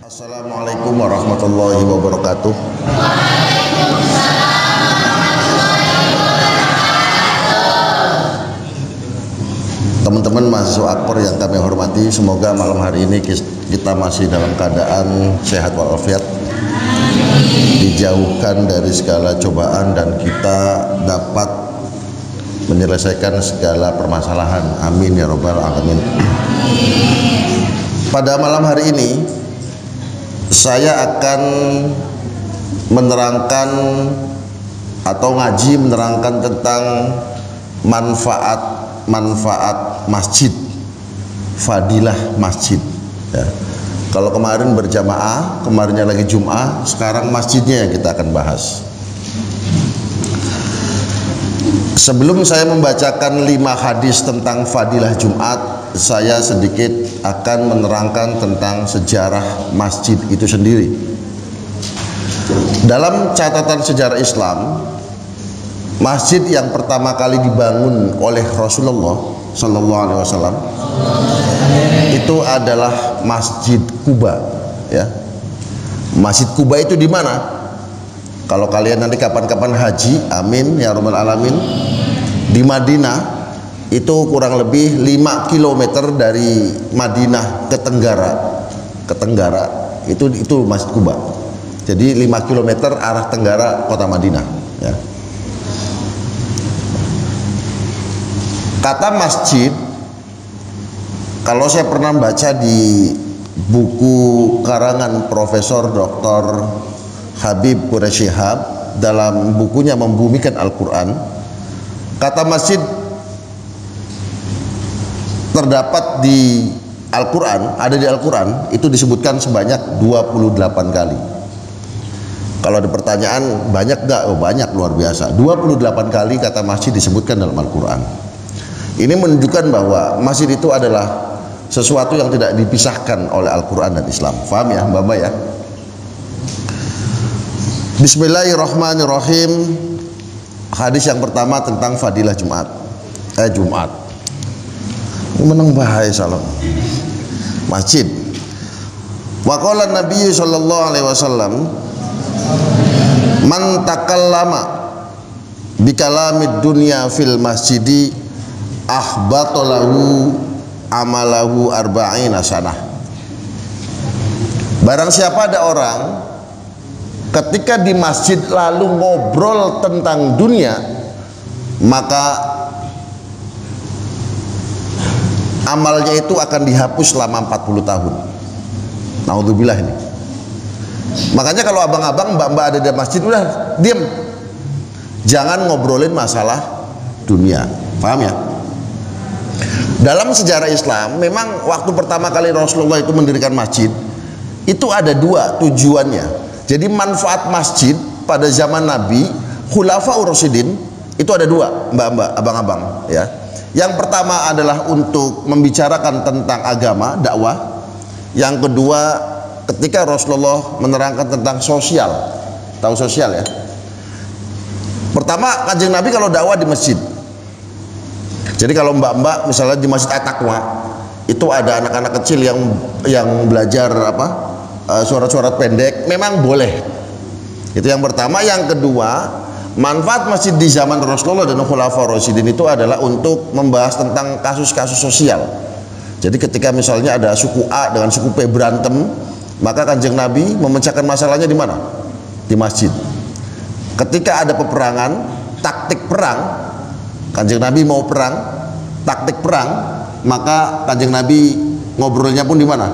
Assalamualaikum warahmatullahi wabarakatuh. Teman-teman mahasiswa Akpor yang kami hormati, semoga malam hari ini kita masih dalam keadaan sehat walafiat, dijauhkan dari segala cobaan dan kita dapat menyelesaikan segala permasalahan. Amin ya robbal alamin. Pada malam hari ini saya akan menerangkan atau ngaji menerangkan tentang manfaat masjid, fadilah masjid ya. Kalau kemarin berjamaah, kemarinnya lagi Jum'ah, sekarang masjidnya yang kita akan bahas. Sebelum saya membacakan 5 hadis tentang fadilah Jumat, saya sedikit akan menerangkan tentang sejarah masjid itu sendiri. Dalam catatan sejarah Islam, masjid yang pertama kali dibangun oleh Rasulullah Sallallahu Alaihi Wasallam itu adalah Masjid Quba ya. Masjid Quba itu di mana? Kalau kalian nanti kapan-kapan haji, amin ya rabbal alamin, di Madinah, itu kurang lebih 5 km dari Madinah ke Tenggara itu Masjid Quba. Jadi 5 km arah tenggara kota Madinah ya. Kata masjid, kalau saya pernah baca di buku karangan Profesor Dr. Habib Quraish Shihab dalam bukunya Membumikan Al-Quran, kata masjid terdapat di Al-Quran, ada di Al-Quran, itu disebutkan sebanyak 28 kali. Kalau ada pertanyaan banyak gak? Oh banyak, luar biasa. 28 kali kata masjid disebutkan dalam Al-Quran. Ini menunjukkan bahwa masjid itu adalah sesuatu yang tidak dipisahkan oleh Al-Quran dan Islam. Faham ya Mbak ya? Bismillahirrahmanirrahim. Hadis yang pertama tentang fadilah Jumat. Jumat. Menang bahaya salam. Masjid. Wa qala Nabi sallallahu alaihi wasallam, man takallama bi kalamid dunya fil masjidi ahbatalahu amalahu arba'ina sanah. Barang siapa ada orang ketika di masjid lalu ngobrol tentang dunia, maka amalnya itu akan dihapus selama 40 tahun. Naudzubillah ini. Makanya kalau abang-abang, mbak-mbak ada di masjid, udah diam, jangan ngobrolin masalah dunia. Paham ya? Dalam sejarah Islam, memang waktu pertama kali Rasulullah itu mendirikan masjid, itu ada 2 tujuannya. Jadi manfaat masjid pada zaman Nabi, Khulafaur Rasyidin, itu ada 2, mbak-mbak, abang-abang ya. Yang pertama adalah untuk membicarakan tentang agama, dakwah. Yang kedua, ketika Rasulullah menerangkan tentang sosial. Tahu sosial ya? Pertama, Kanjeng Nabi kalau dakwah di masjid. Jadi kalau mbak-mbak misalnya di Masjid At-Taqwa, itu ada anak-anak kecil yang belajar suara-suara pendek, memang boleh. Itu yang pertama. Yang kedua, manfaat masjid di zaman Rasulullah dan Khulafaur Rasyidin itu adalah untuk membahas tentang kasus-kasus sosial. Jadi ketika misalnya ada suku A dengan suku P berantem, maka Kanjeng Nabi memecahkan masalahnya di mana? Di masjid. Ketika ada peperangan, taktik perang, Kanjeng Nabi mau perang, taktik perang, maka Kanjeng Nabi ngobrolnya pun di mana?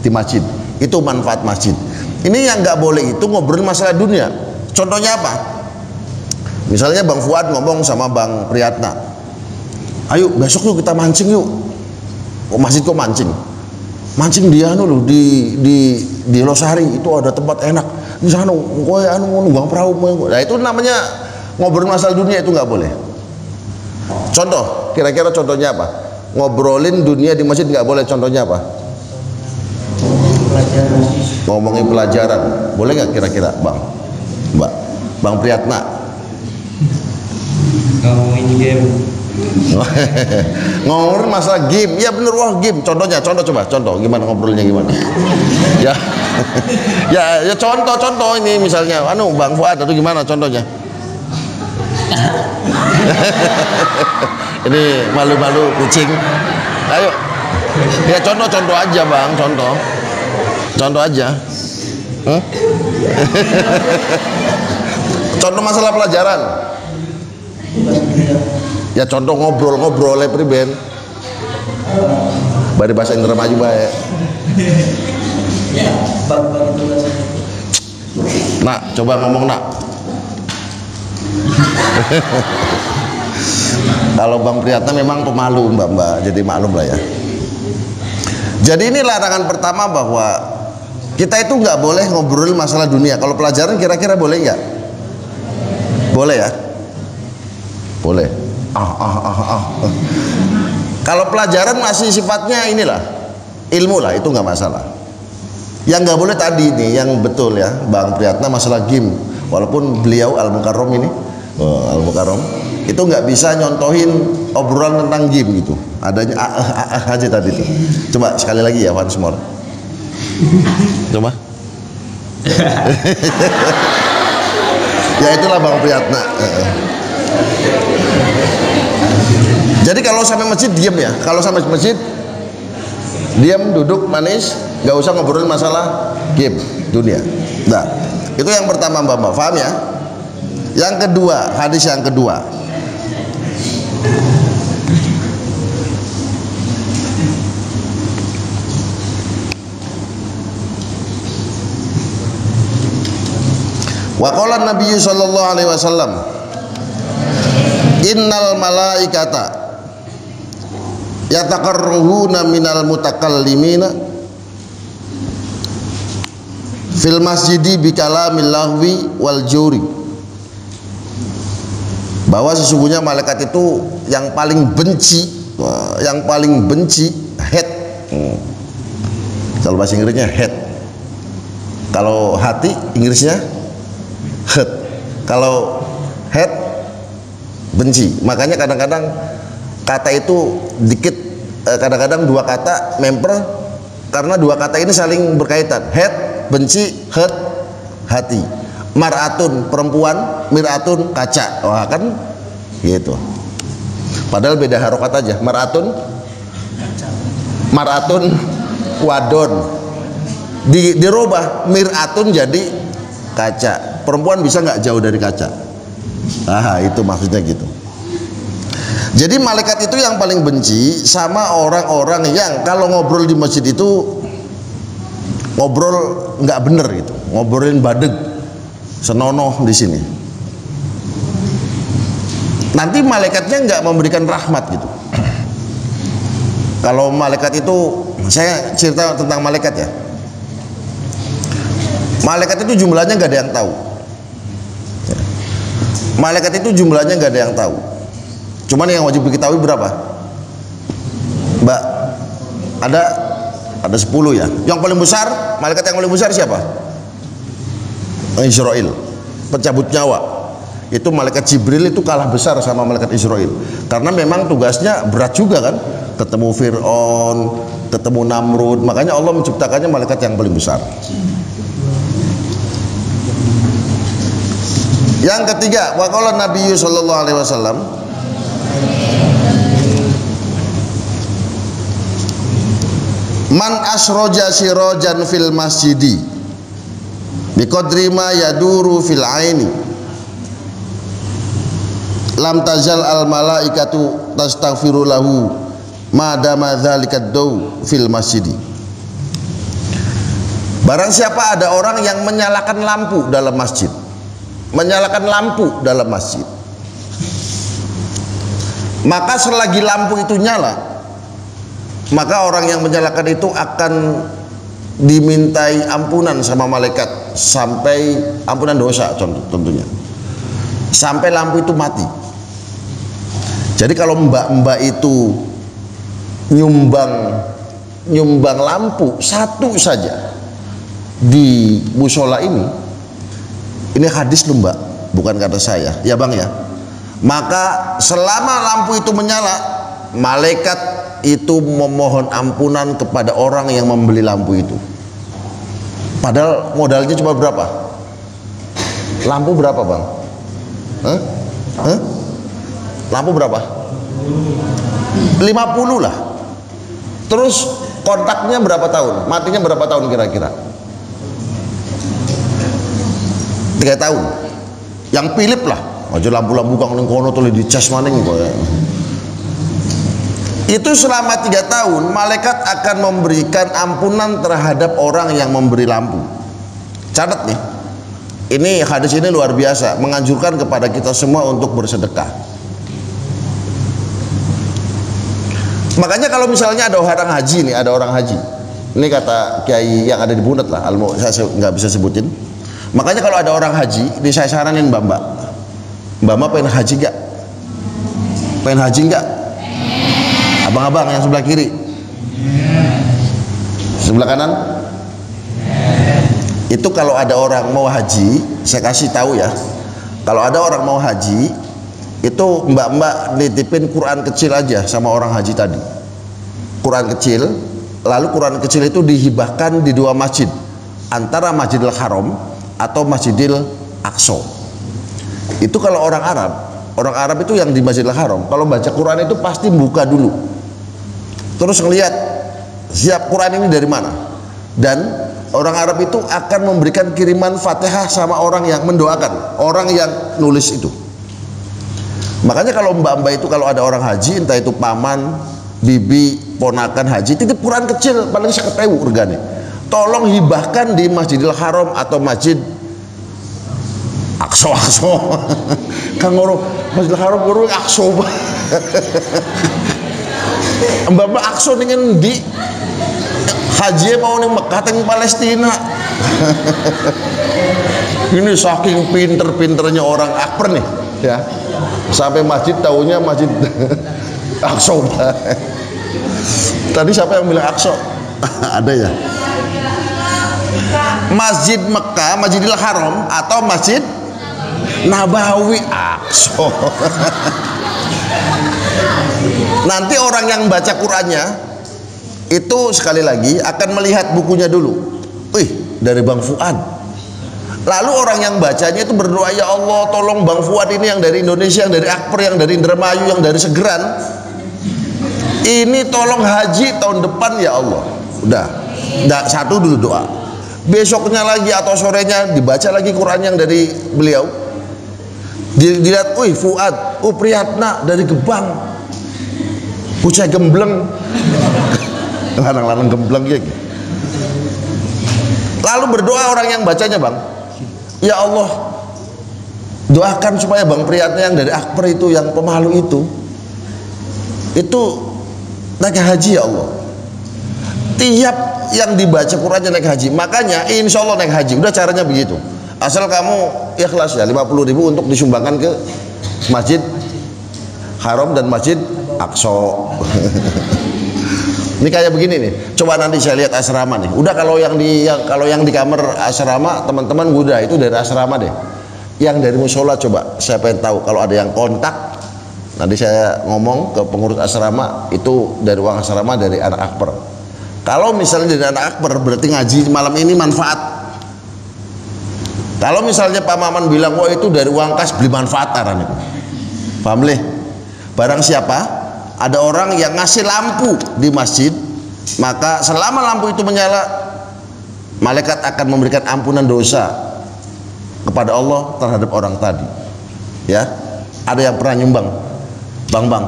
Di masjid. Itu manfaat masjid. Ini yang nggak boleh itu ngobrolin masalah dunia. Contohnya apa? Misalnya Bang Fuad ngomong sama Bang Priyatna, ayo besok yuk kita mancing yuk. Kok masjid kok mancing? Mancing dia loh di Losari itu ada tempat enak. Di sana kowe nunggang perahu. Nah itu namanya ngobrol masalah dunia, itu nggak boleh. Contoh, kira-kira contohnya apa? Ngobrolin dunia di masjid nggak boleh, contohnya apa? Ngomongin pelajaran, boleh nggak kira-kira Bang Priyatna? Ngomongin game. Ngomongin masalah game, ya bener, wah game. Contohnya, contoh gimana ngobrolnya gimana? Ya, Ya contoh ini misalnya Bang Fuad atau gimana contohnya. Ini malu-malu kucing. Ayo. Ya contoh aja Bang, contoh aja. Contoh masalah pelajaran. Ya contoh ngobrol priben. Bari bahasa Indramayu bae. Nak, coba ngomong nak. Kalau Bang Priyatna memang pemalu Mbak, jadi maklum lah ya. Jadi ini larangan pertama bahwa kita itu nggak boleh ngobrol masalah dunia. Kalau pelajaran kira-kira boleh nggak? Boleh ya? Boleh. Kalau pelajaran masih sifatnya inilah ilmu lah, itu nggak masalah. Yang nggak boleh tadi nih, yang betul ya Bang Priyatna masalah game. Walaupun beliau Al-Mukarram ini, Al-Mukarram itu nggak bisa nyontohin obrolan tentang game gitu. Adanya aja tadi tuh. Coba sekali lagi ya once more. Coba. Ya itulah Bang Priyatna. Jadi kalau sampai masjid diam ya. Kalau sampai masjid diam, duduk manis, nggak usah ngobrolin masalah game dunia. Nah, itu yang pertama Mbak, paham ya? Yang kedua, hadis yang kedua. Wa qala Nabi sallallahu alaihi wasallam, innal malaikata yataqarruhuna minal mutakallimina fil masjidi bi kalamil lahwi wal juri. Bahwa sesungguhnya malaikat itu yang paling benci head. Kalau bahasa Inggrisnya head. Kalau hati Inggrisnya head. Kalau head benci. Makanya kadang-kadang kata itu dikit, kadang-kadang dua kata memper karena dua kata ini saling berkaitan. Head benci, head hati. Mar'atun perempuan, mir'atun kaca. Wah kan gitu. Padahal beda harokat aja. Mar'atun wadon. Dirubah mir'atun jadi kaca. Perempuan bisa nggak jauh dari kaca. Itu maksudnya gitu. Jadi malaikat itu yang paling benci sama orang-orang yang kalau ngobrol di masjid itu ngobrol nggak bener gitu, ngobrolin badeg, senonoh di sini. Nanti malaikatnya nggak memberikan rahmat gitu. Kalau malaikat itu, saya cerita tentang malaikat ya. Malaikat itu jumlahnya nggak ada yang tahu. Malaikat itu jumlahnya nggak ada yang tahu. Cuman yang wajib diketahui berapa? Mbak, ada 10 ya. Yang paling besar, malaikat yang paling besar siapa? Israel, pencabut nyawa. Itu malaikat Jibril itu kalah besar sama malaikat Israel. Karena memang tugasnya berat juga kan. Ketemu Fir'aun, ketemu Namrud. Makanya Allah menciptakannya malaikat yang paling besar. Yang ketiga, wa qala Nabi sallallahu alaihi wasallam, man asroja sirojan fil masjidi biqadri ma yaduru fil aini lam tazal al malaikatu tastaghfiru lahu ma dama dzalika daw fil masjidi. Barang siapa ada orang yang menyalakan lampu dalam masjid, maka selagi lampu itu nyala, maka orang yang menyalakan itu akan dimintai ampunan sama malaikat sampai ampunan dosa tentunya sampai lampu itu mati. Jadi kalau mbak-mbak itu nyumbang lampu satu saja di musola ini hadis loh mbak, bukan kata saya ya bang ya, maka selama lampu itu menyala, malaikat itu memohon ampunan kepada orang yang membeli lampu itu. Padahal modalnya cuma berapa? Lampu berapa bang? Hah? Hah? Lampu berapa? 50 lah. Terus kontaknya berapa tahun? Matinya berapa tahun kira-kira? 3 tahun. Yang Philip lah. Aja lampu-lampu kang ning kono tuh di cas maning kok. Itu selama 3 tahun malaikat akan memberikan ampunan terhadap orang yang memberi lampu. Catat nih, ini hadis ini luar biasa, menganjurkan kepada kita semua untuk bersedekah. Makanya kalau misalnya ada orang haji nih, ada orang haji, ini kata kiai yang ada di Bundet lah, saya nggak bisa sebutin. Makanya kalau ada orang haji, ini saya saranin mbak pengen haji nggak? Pengen haji nggak? Abang-abang yang sebelah kiri, sebelah kanan, itu kalau ada orang mau haji, saya kasih tahu ya, kalau ada orang mau haji, itu mbak-mbak nitipin Quran kecil aja sama orang haji tadi. Quran kecil, lalu Quran kecil itu dihibahkan di 2 masjid, antara Masjidil Haram atau Masjidil Aqsa. Itu kalau orang Arab itu yang di Masjidil Haram, kalau baca Quran itu pasti buka dulu. Terus ngelihat siap Quran ini dari mana, dan orang Arab itu akan memberikan kiriman Fatihah sama orang yang mendoakan, orang yang nulis itu. Makanya kalau mbak-mbak itu kalau ada orang haji, entah itu paman, bibi, ponakan haji, titip Quran kecil paling 50.000 regane. Tolong hibahkan di Masjidil Haram atau Masjid Aqsa. Kang ngoro Masjidil Haram ngoro Aqsa. Mbak Aqsa ningen di haji mau ning Mekah teng Palestina. Ini saking pinter-pinternya orang Akbar nih ya, sampai masjid taunya Masjid Aqsa. Tadi siapa yang bilang Aqsa? Ada ya? Masjid Mekah, Masjidil Haram atau Masjid Nabawi Aqsa. Nanti orang yang baca Qurannya itu sekali lagi akan melihat bukunya dulu. Dari Bang Fuad. Lalu orang yang bacanya itu berdoa, ya Allah tolong Bang Fuad ini yang dari Indonesia, yang dari Akper, yang dari Indramayu, yang dari Segeran, ini tolong haji tahun depan ya Allah. Udah satu dulu doa. Besoknya lagi atau sorenya dibaca lagi Quran yang dari beliau. Dilihat, Fuad, Priyatna dari Gebang, bocah gembleng, lanang-lanang gembleng ya. Lalu berdoa orang yang bacanya, Bang, ya Allah doakan supaya Bang Priyatna yang dari Akbar itu, yang pemalu itu naik haji ya Allah. Tiap yang dibaca Qurannya naik haji, makanya insya Allah naik haji. Udah caranya begitu, asal kamu ikhlas ya, 50.000 untuk disumbangkan ke Masjid Haram dan Masjid Aqsa. Ini kayak begini nih, coba nanti saya lihat asrama nih. Udah kalau yang di kamar asrama teman-teman udah itu dari asrama deh. Yang dari musola coba saya pengen tahu, kalau ada yang kontak nanti saya ngomong ke pengurus asrama itu dari uang asrama dari anak Akbar. Kalau misalnya dari anak Akbar berarti ngaji malam ini manfaat. Kalau misalnya Pak Maman bilang wah itu dari uang kas beli manfaat aran itu. Paham leh? Barang siapa ada orang yang ngasih lampu di masjid, maka selama lampu itu menyala, malaikat akan memberikan ampunan dosa kepada Allah terhadap orang tadi. Ya, ada yang pernah nyumbang, bang,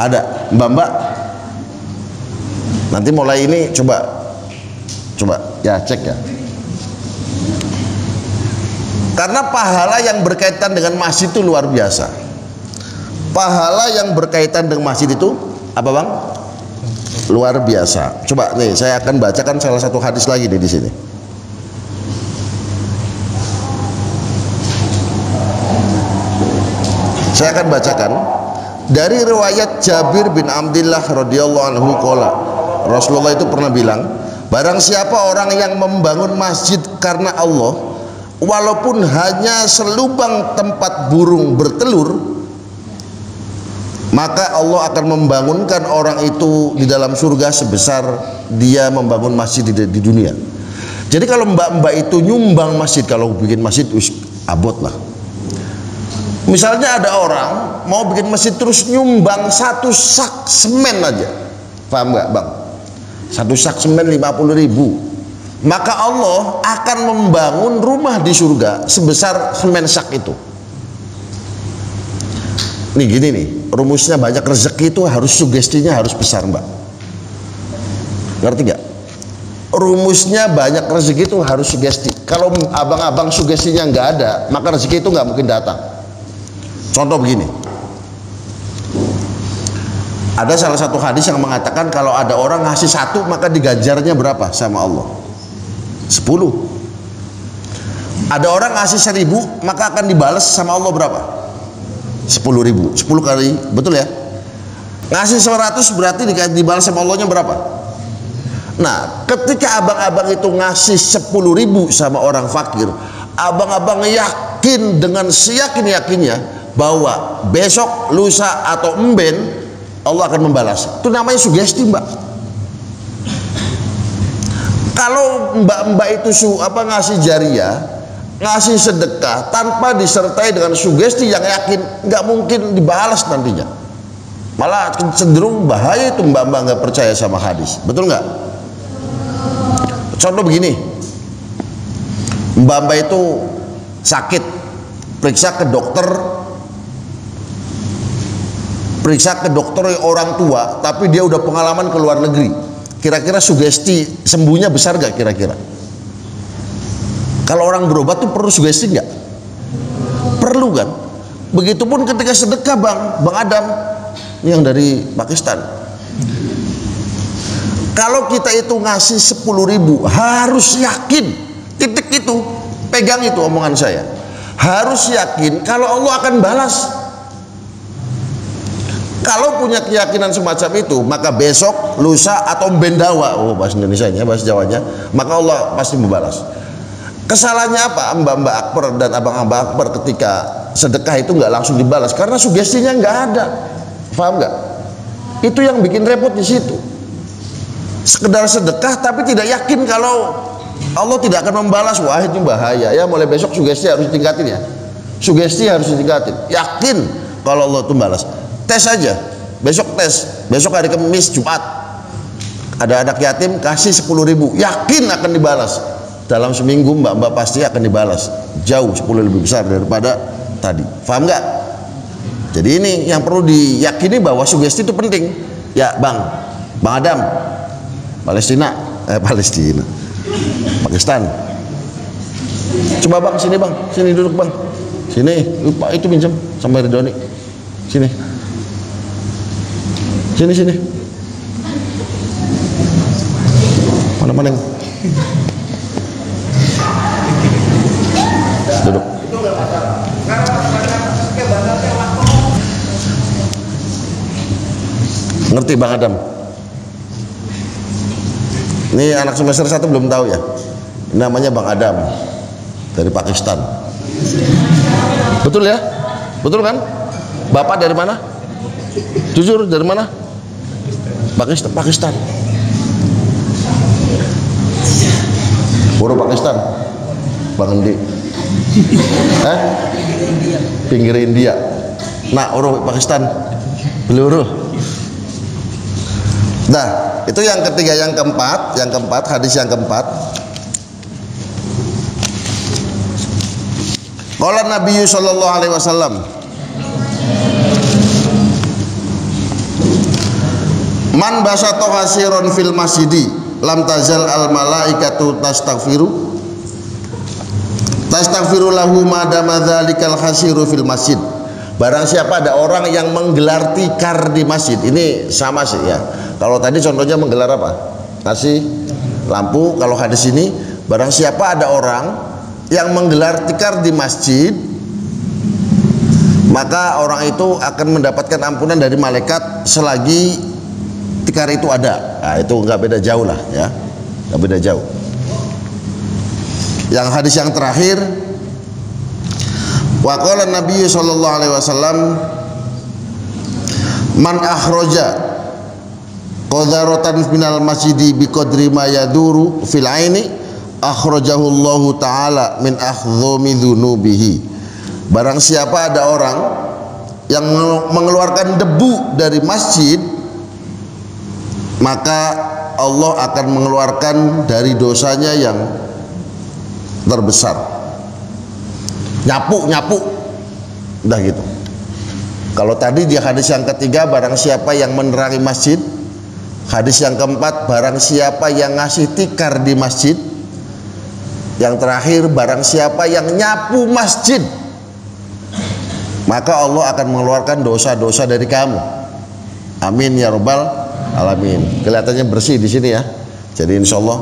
ada, mbak, nanti mulai ini coba ya cek ya. Karena pahala yang berkaitan dengan masjid itu luar biasa. Pahala yang berkaitan dengan masjid itu apa Bang? Luar biasa. Coba nih saya akan bacakan salah satu hadis lagi nih di sini. Saya akan bacakan dari riwayat Jabir bin Abdullah radhiyallahu anhu qala. Rasulullah itu pernah bilang, barang siapa orang yang membangun masjid karena Allah, walaupun hanya selubang tempat burung bertelur, maka Allah akan membangunkan orang itu di dalam surga sebesar dia membangun masjid di dunia. Jadi kalau mbak-mbak itu nyumbang masjid, kalau bikin masjid abot lah. Misalnya ada orang mau bikin masjid terus nyumbang 1 sak semen aja, paham nggak bang? 1 sak semen 50.000, maka Allah akan membangun rumah di surga sebesar semen sak itu. Nih gini nih, rumusnya banyak rezeki itu harus sugestinya harus besar mbak, ngerti nggak? Rumusnya banyak rezeki itu harus sugesti. Kalau abang-abang sugestinya nggak ada, maka rezeki itu nggak mungkin datang. Contoh begini, ada salah satu hadis yang mengatakan kalau ada orang ngasih 1 maka diganjarnya berapa sama Allah? 10. Ada orang ngasih 1000 maka akan dibalas sama Allah berapa? 10.000. 10 kali, betul ya? Ngasih 100 berarti dibalas sama Allahnya berapa? Nah, ketika abang-abang itu ngasih 10.000 sama orang fakir, abang-abang yakin dengan seyakin-yakinnya bahwa besok, lusa atau emben Allah akan membalas. Itu namanya sugesti mbak. Kalau mbak-mbak itu ngasih jariah, ngasih sedekah tanpa disertai dengan sugesti yang yakin, nggak mungkin dibalas nantinya. Malah cenderung bahaya itu mbak-mbak nggak percaya sama hadis, betul nggak? Contoh begini, mbak-mbak itu sakit, periksa ke dokter orang tua, tapi dia udah pengalaman ke luar negeri. Kira-kira sugesti sembuhnya besar gak kira-kira? Kalau orang berobat tuh perlu sugesti nggak? Perlu kan? Begitupun ketika sedekah bang Adam, ini yang dari Pakistan. Kalau kita itu ngasih 10.000 harus yakin, titik itu, pegang itu omongan saya, harus yakin kalau Allah akan balas. Kalau punya keyakinan semacam itu, maka besok, lusa atau bendawa, bahasa Indonesianya, bahasa Jawanya, maka Allah pasti membalas. Kesalahannya apa mbak-mbak Akbar dan abang-abang Akbar ketika sedekah itu nggak langsung dibalas? Karena sugestinya nggak ada, paham nggak? Itu yang bikin repot di situ. Sekedar sedekah tapi tidak yakin kalau Allah tidak akan membalas. Wah itu bahaya ya, mulai besok sugesti harus ditingkatin ya. Sugesti harus ditingkatin, yakin kalau Allah itu membalas. Tes aja, besok tes, besok hari Kamis, Jumat ada anak yatim kasih 10.000, yakin akan dibalas. Dalam seminggu mbak-mbak pasti akan dibalas jauh 10 lebih besar daripada tadi, paham nggak? Jadi ini yang perlu diyakini bahwa sugesti itu penting ya bang Adam. Palestina, Pakistan. Coba bang, sini bang, sini duduk bang, sini, lupa itu pinjam sama Ridhoni, sini, sini, mana paling, duduk. Ngerti bang Adam? Ini anak semester 1 belum tahu ya. Namanya Bang Adam dari Pakistan. Betul ya? Betul kan? Bapak dari mana? Jujur dari mana? Pakistan. Boro Pakistan. Bang Endi. Pinggir India. Nah, orang Pakistan. Beluru. Nah, itu yang ketiga. Yang keempat, hadis yang keempat. Qala Nabi sallallahu alaihi wasallam, man basata hasiron fil masjidi lam tazal al malaikatu tastaghfiru lahu ma dama dzalikal hasiru fil masjid. Barang siapa ada orang yang menggelar tikar di masjid, ini sama sih ya. Kalau tadi contohnya menggelar apa? Kasih lampu. Kalau hadis ini, barang siapa ada orang yang menggelar tikar di masjid, maka orang itu akan mendapatkan ampunan dari malaikat selagi tikar itu ada. Nah, itu nggak beda jauh lah ya, nggak beda jauh. Yang hadis yang terakhir, wa qala Nabi sallallahu alaihi wasallam, man akhraja qadaratan minal masjidi bi qadri ma yaduru fil aini akhrajahullahu ta'ala min akhdhumi dzunubihi. Barang siapa ada orang yang mengeluarkan debu dari masjid, maka Allah akan mengeluarkan dari dosanya yang terbesar. Nyapu udah gitu. Kalau tadi di hadis yang ketiga, barang siapa yang menerangi masjid. Hadis yang keempat, barang siapa yang ngasih tikar di masjid. Yang terakhir, barang siapa yang nyapu masjid, maka Allah akan mengeluarkan dosa-dosa dari kamu. Amin ya rabbal alamin. Kelihatannya bersih di sini ya. Jadi insya Allah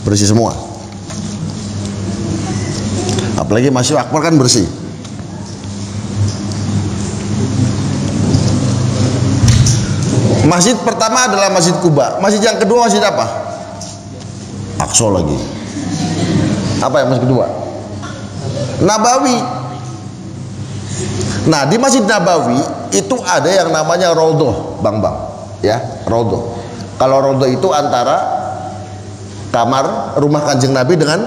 bersih semua. Apalagi Masjid Akbar kan bersih. Masjid pertama adalah Masjid Kuba. Masjid yang kedua masjid apa? Aqsa lagi. Apa yang masjid kedua? Nabawi. Nah, di Masjid Nabawi itu ada yang namanya Raudhah, Bang. Ya, Raudhah. Kalau Raudhah itu antara kamar rumah Kanjeng Nabi dengan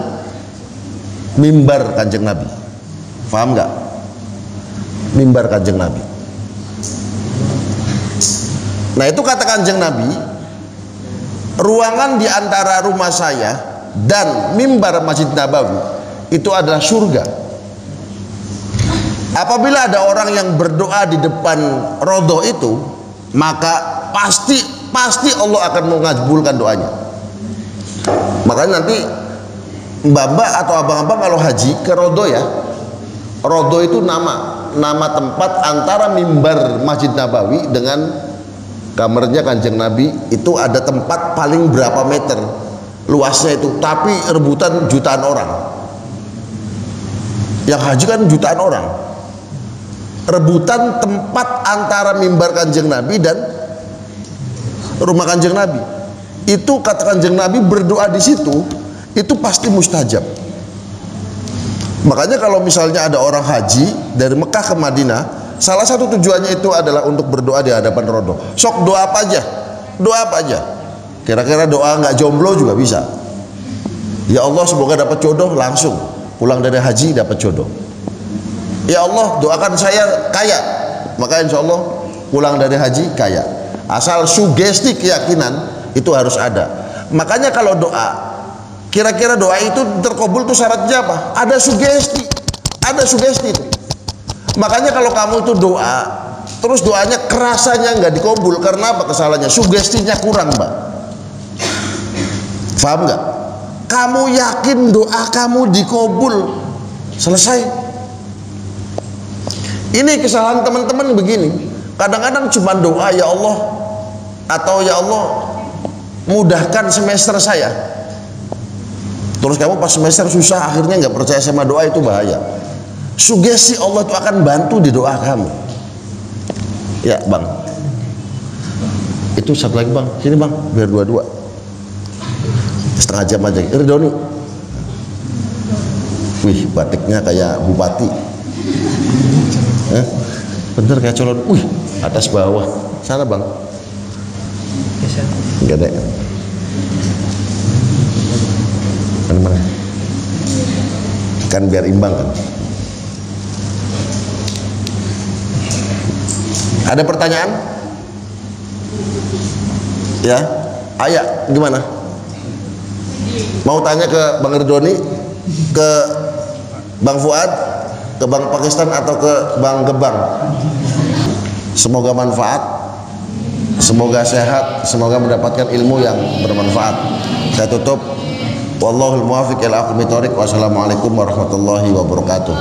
mimbar Kanjeng Nabi. Paham nggak? Mimbar Kanjeng Nabi. Nah, itu kata Kanjeng Nabi, ruangan di antara rumah saya dan mimbar Masjid Nabawi itu adalah surga. Apabila ada orang yang berdoa di depan Raudhah itu, maka pasti Allah akan mengabulkan doanya. Makanya nanti mbak-mbak atau abang-abang kalau haji ke Raudhah ya, Raudhah itu nama tempat antara mimbar Masjid Nabawi dengan kamarnya Kanjeng Nabi. Itu ada tempat paling berapa meter luasnya itu, tapi rebutan jutaan orang. Yang haji kan jutaan orang, rebutan tempat antara mimbar Kanjeng Nabi dan rumah Kanjeng Nabi. Itu kata Kanjeng Nabi, berdoa di situ itu pasti mustajab. Makanya kalau misalnya ada orang haji dari Mekah ke Madinah, salah satu tujuannya itu adalah untuk berdoa di hadapan Raudhah. Sok doa apa aja, doa apa aja. Kira-kira doa nggak jomblo juga bisa. Ya Allah, semoga dapat jodoh, langsung pulang dari haji dapat jodoh. Ya Allah, doakan saya kaya, maka insya Allah pulang dari haji kaya. Asal sugesti keyakinan itu harus ada. Makanya kalau doa, kira-kira doa itu terkabul tuh syaratnya apa? Ada sugesti itu. Makanya kalau kamu itu doa, terus doanya kerasanya nggak dikabul, karena apa? Kesalahannya sugestinya kurang, Mbak. Paham nggak? Kamu yakin doa kamu dikabul, selesai. Ini kesalahan teman-teman begini. Kadang-kadang cuma doa, ya Allah, atau ya Allah mudahkan semester saya. Terus kamu pas semester susah, akhirnya nggak percaya sama doa, itu bahaya. Sugesti Allah itu akan bantu di doa kamu. Ya Bang, itu satu lagi Bang, sini Bang, biar dua-dua. Setengah jam aja. Ridhoni, wih batiknya kayak bupati. Bener kayak colon. Wih, atas bawah. Sana Bang. Enggak ada. Mana? Kan biar imbang kan. Ada pertanyaan? Ya, Ayah gimana? Mau tanya ke Bang Ridhoni, ke Bang Fuad, ke Bang Pakistan, atau ke Bang Gebang? Semoga manfaat, semoga sehat, semoga mendapatkan ilmu yang bermanfaat. Saya tutup. Wallahul muwaffiq ila aqwamit thoriq. Wassalamualaikum warahmatullahi wabarakatuh.